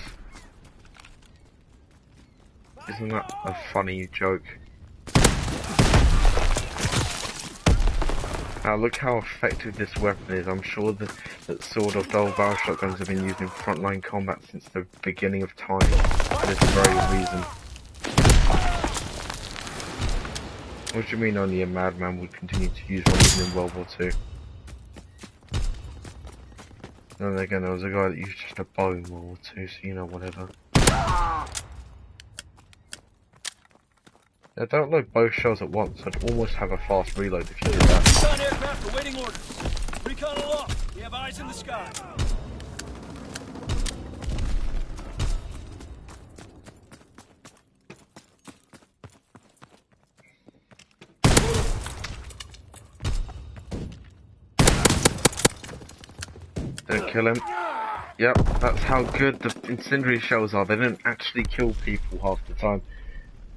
Isn't that a funny joke? Now look how effective this weapon is. I'm sure that sort of double barrel shotguns have been used in frontline combat since the beginning of time for this very reason. What do you mean only a madman would continue to use one even in World War II? Then again, there was a guy that used just a bow in World War II, so you know, whatever. Yeah, don't load both shells at once. I'd almost have a fast reload if you did that. Recon aircraft awaiting orders. Recon aloft. We have eyes in the sky. Don't kill him. Yep, that's how good the incendiary shells are. They don't actually kill people half the time.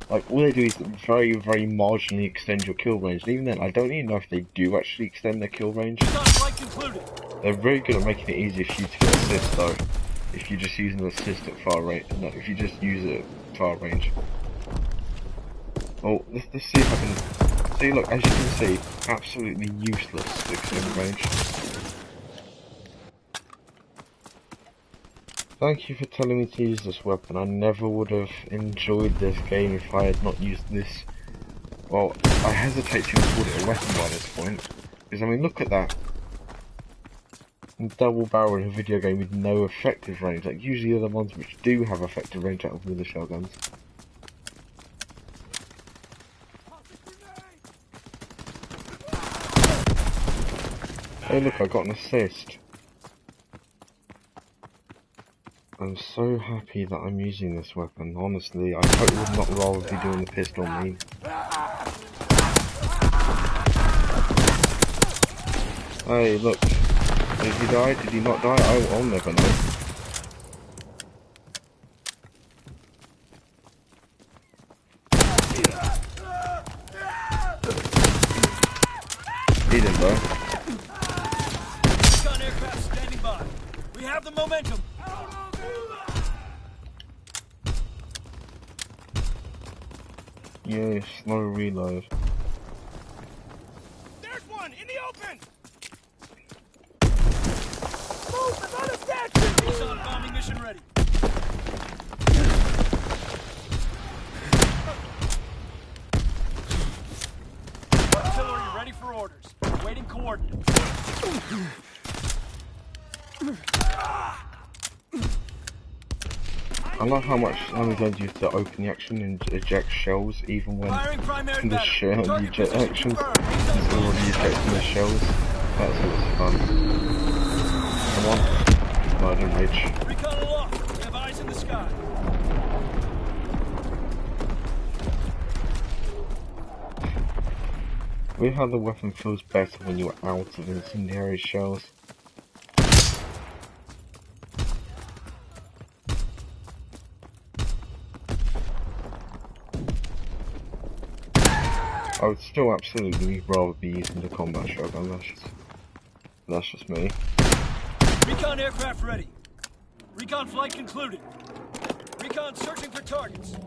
Like, all they do is very, very marginally extend your kill range. And even then, I don't even know if they do actually extend their kill range. They're very good at making it easy for you to get assist, though. If you just use an assist at far range. No, if you just use it at far range. Oh, let's see if I can... See, look, as you can see, absolutely useless to extend range. Thank you for telling me to use this weapon. I never would have enjoyed this game if I had not used this. Well, I hesitate to even call it a weapon by this point. Because, I mean, look at that. Double barrel in a video game with no effective range. Like, usually they're the ones which do have effective range out of the shell guns. Hey look, I got an assist. I'm so happy that I'm using this weapon. Honestly, I totally would not rather be doing the pistol main. Hey, look. Did he die? Did he not die? I'll never know. He didn't die. Recon aircraft standing by. We have the momentum. Yeah, slow reload. There's one in the open. Move! Another statue! He's on bombing mission ready. Artillery ready for orders. Waiting coordinates. I like how much Amazon used to open the action and eject shells even when the shell eject actions is already ejecting the shells. That's what's fun. Come on. No, I didn't reach. Recon aloft. We have eyes in the sky. Weird how the weapon feels better when you're out of incendiary shells. I would still absolutely rather be using the combat shotgun, that's just me. Recon aircraft ready. Recon flight concluded. Recon searching for targets.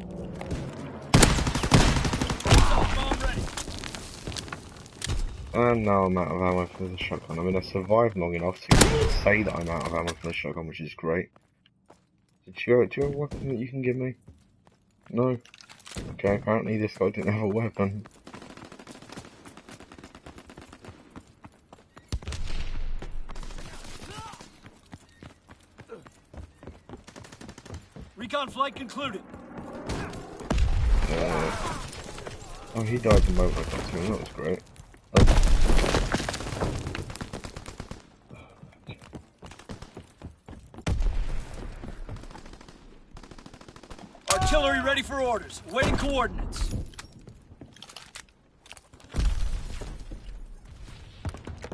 Bomb ready. And now I'm out of ammo for the shotgun. I mean, I survived long enough to say that I'm out of ammo for the shotgun, which is great. Do you have a weapon that you can give me? No? Okay, apparently this guy didn't have a weapon. Recon flight concluded. Oh, he died in moment I got to him, that was great. Artillery ready for orders. Waiting coordinates.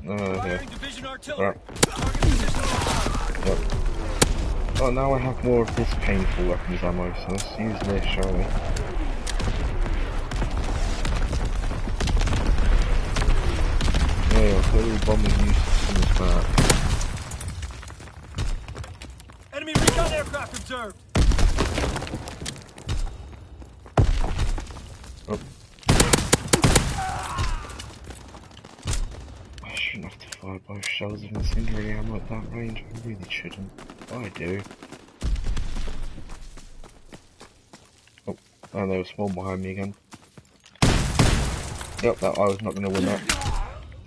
Firing division artillery. Target position. Yep. Oh, now I have more of this painful weapons ammo, so let's use this, shall we? Yeah, clearly bombing use comes back. Enemy recon aircraft observed. Oh. I shouldn't have to fire both shells of incendiary ammo at that range, I really shouldn't. I do. Oh, and there was small behind me again. Yep, that I was not going to win that.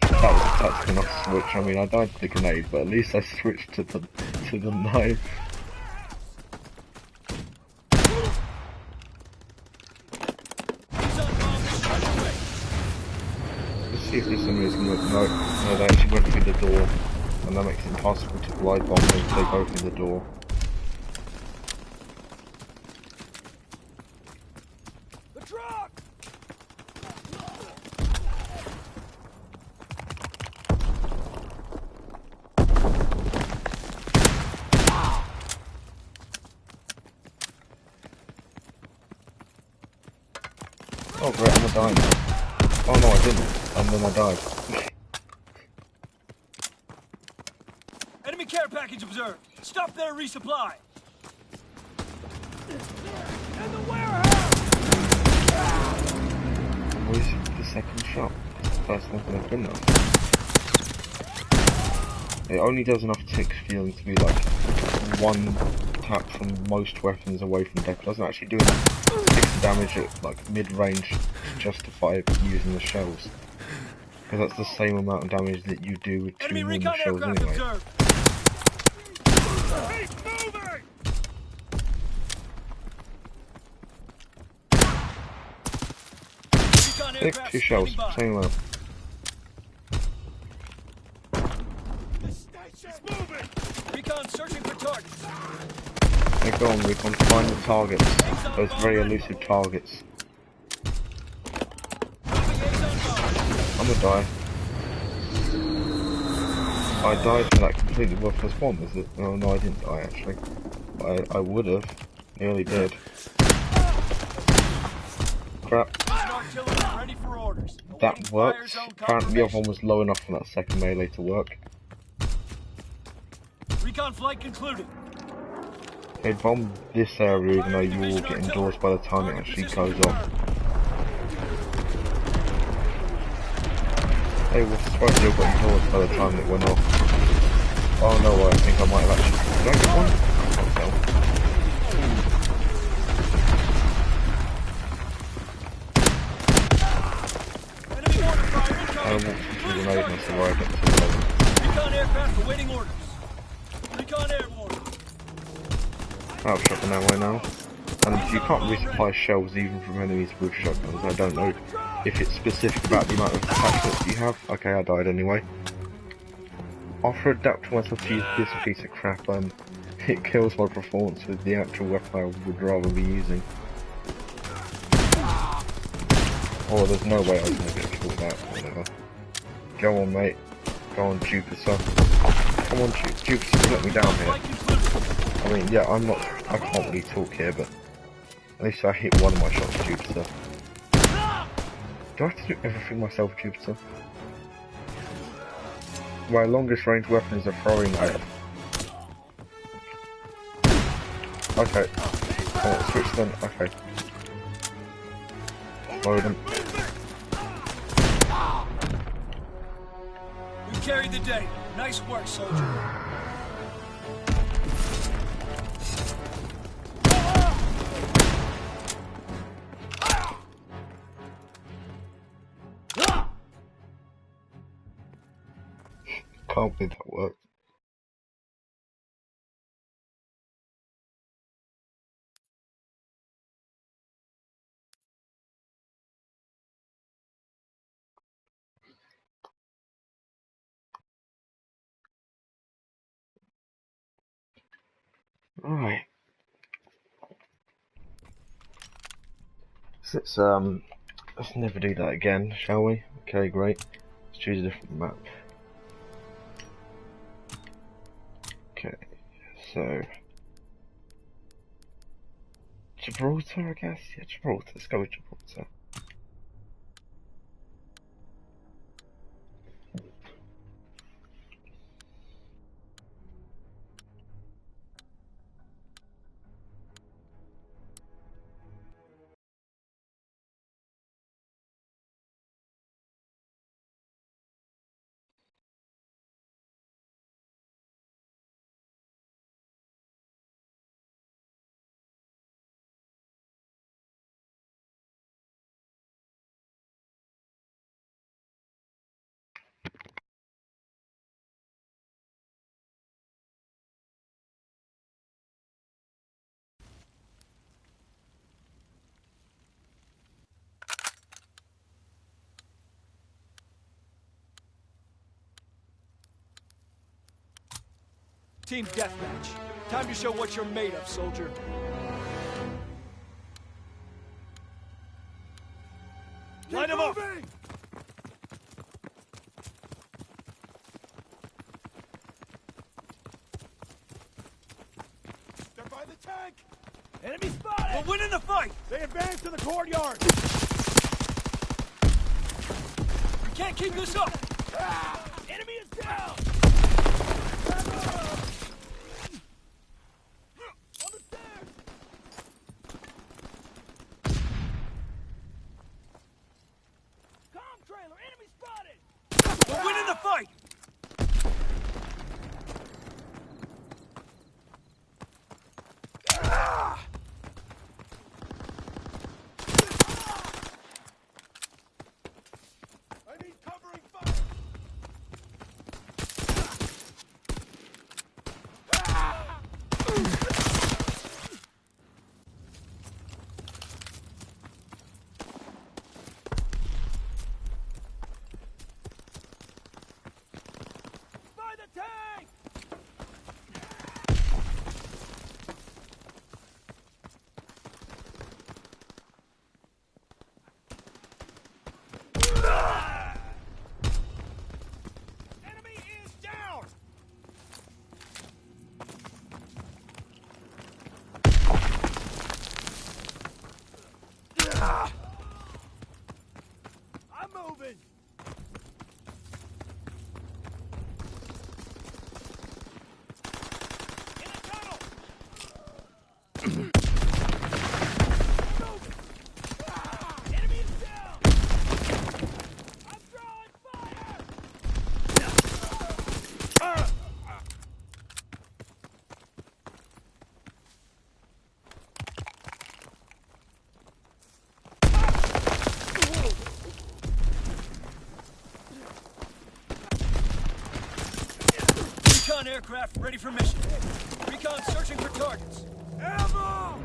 That was a tactical enough switch. I mean, I died to the grenade, but at least I switched to the knife. Let's see if this enemy is going to. No, they actually went through the door, and that makes it impossible to glide bomb them if they go through the door. The truck! Oh great, I'm gonna die now. Oh no, I didn't. And then I died. Enemy care package observed. Stop there, resupply. In the warehouse! Where's the second shot? The first one's not good enough. It only does enough tick feeling to be like one tap from most weapons away from death. It doesn't actually do enough ticks damage at like mid-range to justify using the shells. Because that's the same amount of damage that you do with two normal shells anyway. Observed. Pick 2 shells, same amount. Recon searching for targets. Okay, go on, Recon, find the targets. Those very elusive targets. I'm gonna die. I died for that completely worthless bomb, is it? Oh no, I didn't die actually. I would have. Nearly did. Crap. That worked. Apparently the other one was low enough for that second melee to work. Recon flight concluded. They bomb this area even though you will get indoors by the time it actually goes off. It was supposed to have gotten towards by the time it went off. Oh no, I think I might have actually... Did I get one? I can't tell. Enemy mortar fire I incoming! walked into the Clear grenade and I target. survived it. Recon aircraft awaiting orders. Recon airborne. I have shotgun ammo now. And you can't resupply shells even from enemies with shotguns. I don't know if it's specific about the amount of attachments you have. Okay, I died anyway. After adapting myself to use this piece of crap, it kills my performance with the actual weapon I would rather be using. Oh, there's no way I was going to get killed with that. Whatever. Go on, mate. Go on, Jupiter. Come on, Jupiter, let me down here. I mean, yeah, I can't really talk here, but at least I hit one of my shots, Jupiter. Do I have to do everything myself, Jupiter? My longest range weapon is a throwing knife. Okay. Oh, switch then. Okay. Load him. We carried the day. Nice work, soldier. Can't believe that worked. Alright. Let's never do that again, shall we? Okay, great. Let's choose a different map. Okay, so Gibraltar, I guess? Yeah, Gibraltar. Let's go with Gibraltar. Team deathmatch. Time to show what you're made of, soldier. Line them up! They're by the tank! Enemy spotted! We're winning the fight! They advance to the courtyard! We can't keep this up! Enemy is down! On the stairs! Comm trailer! Enemy spotted! We're winning the fight! I need covering fire! Recon aircraft ready for mission. Recon searching for targets. Ammo!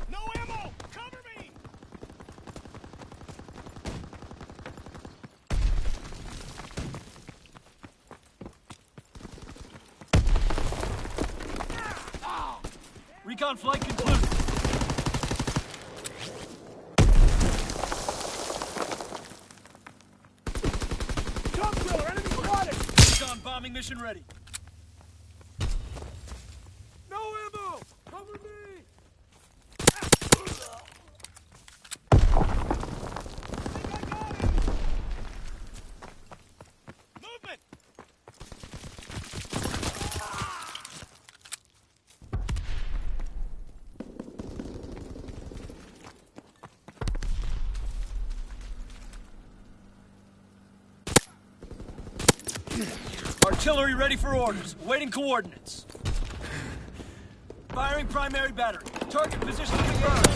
No ammo! Cover me! Recon flight concluded. Jump killer! Enemy spotted! Recon bombing mission ready. No ammo! Cover me! Think I got him! Movement! Artillery ready for orders. Awaiting coordinates. Firing primary battery. Target position confirmed.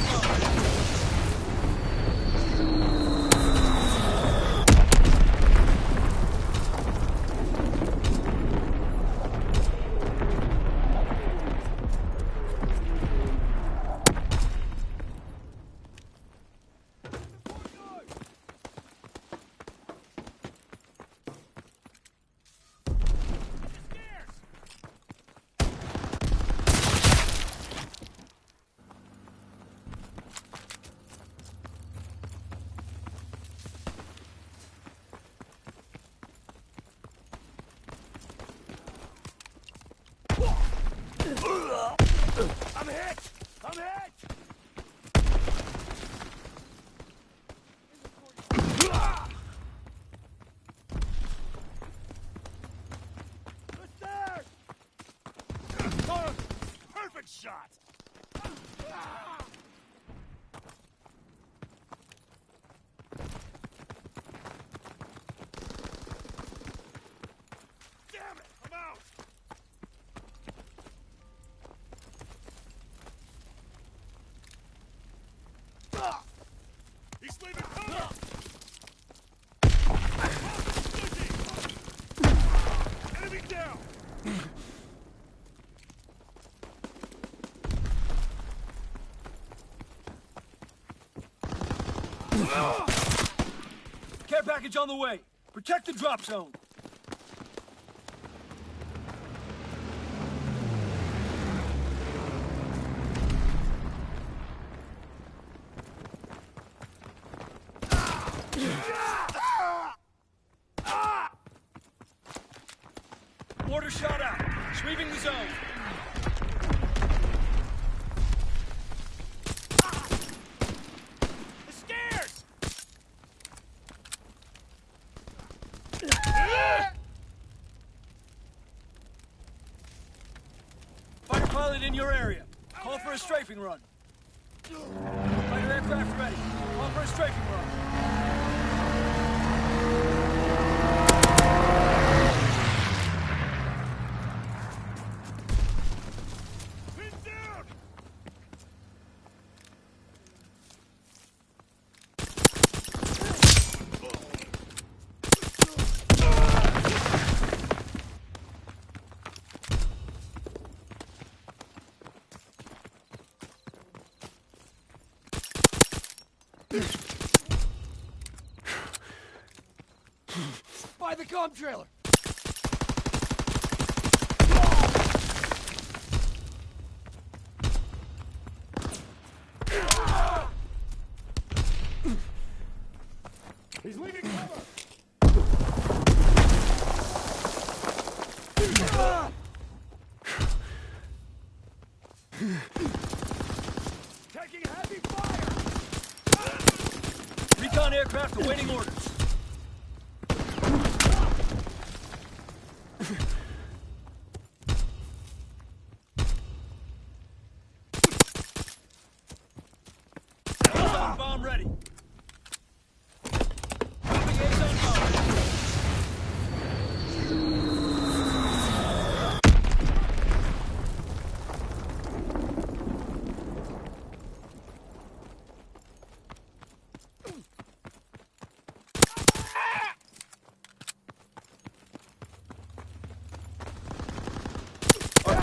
I'm hit! I'm hit! The stairs! Perfect shot! Damn it! I'm out! He's leaving cover! Enemy down! Care package on the way. Protect the drop zone. Mortar shot out. Sweeping the zone. The stairs! Fighter pilot in your area. Call for a strafing run. Fighter aircraft ready. Call for a strafing run. Pin down! By the comm trailer. He's leaving cover! Taking heavy fire! Recon aircraft awaiting orders. Azon bomb ready. Moving Azon bomb.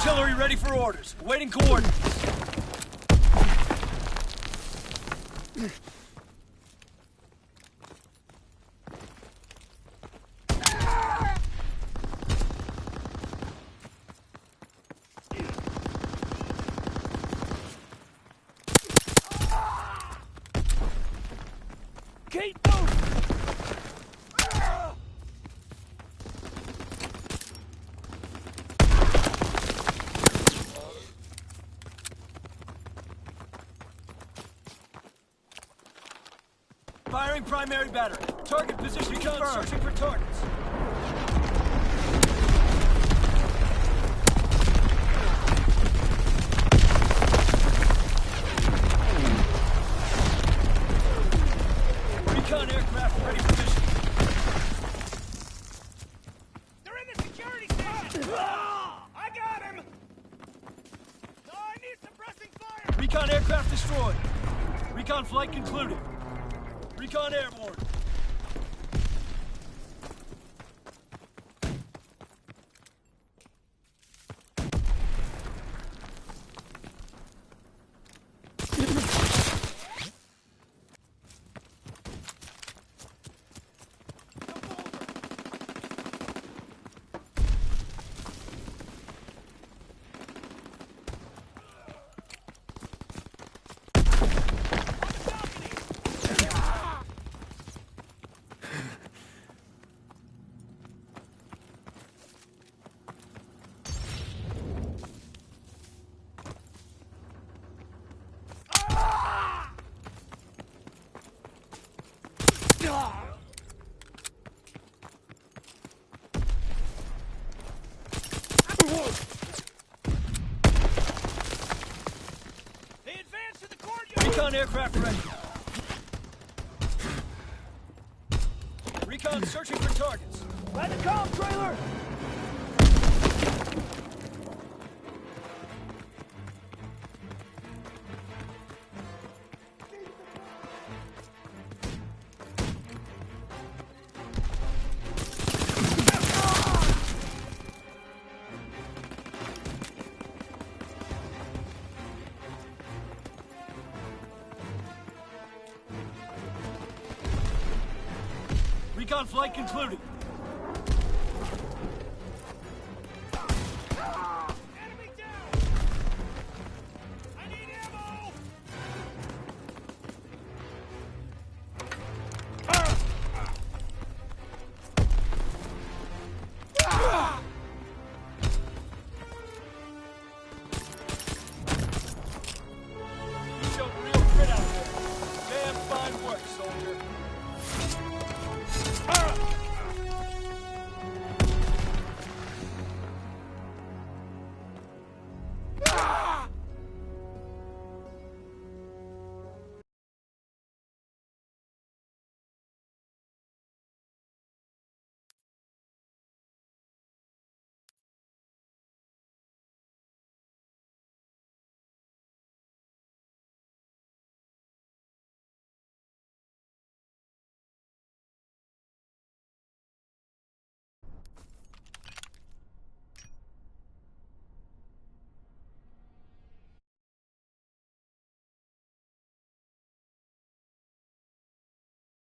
Artillery ready for orders. Awaiting coordinates. Keep moving! Firing primary battery. Target position confirmed. Searching for targets. Recon aircraft ready for mission. They're in the security station! I got him! No, I need suppressing fire! Recon aircraft destroyed. Recon flight concluded. Recon airborne. They advance to the courtyard! Recon aircraft ready. Recon searching for targets. By the comm trailer! Recon flight concluded.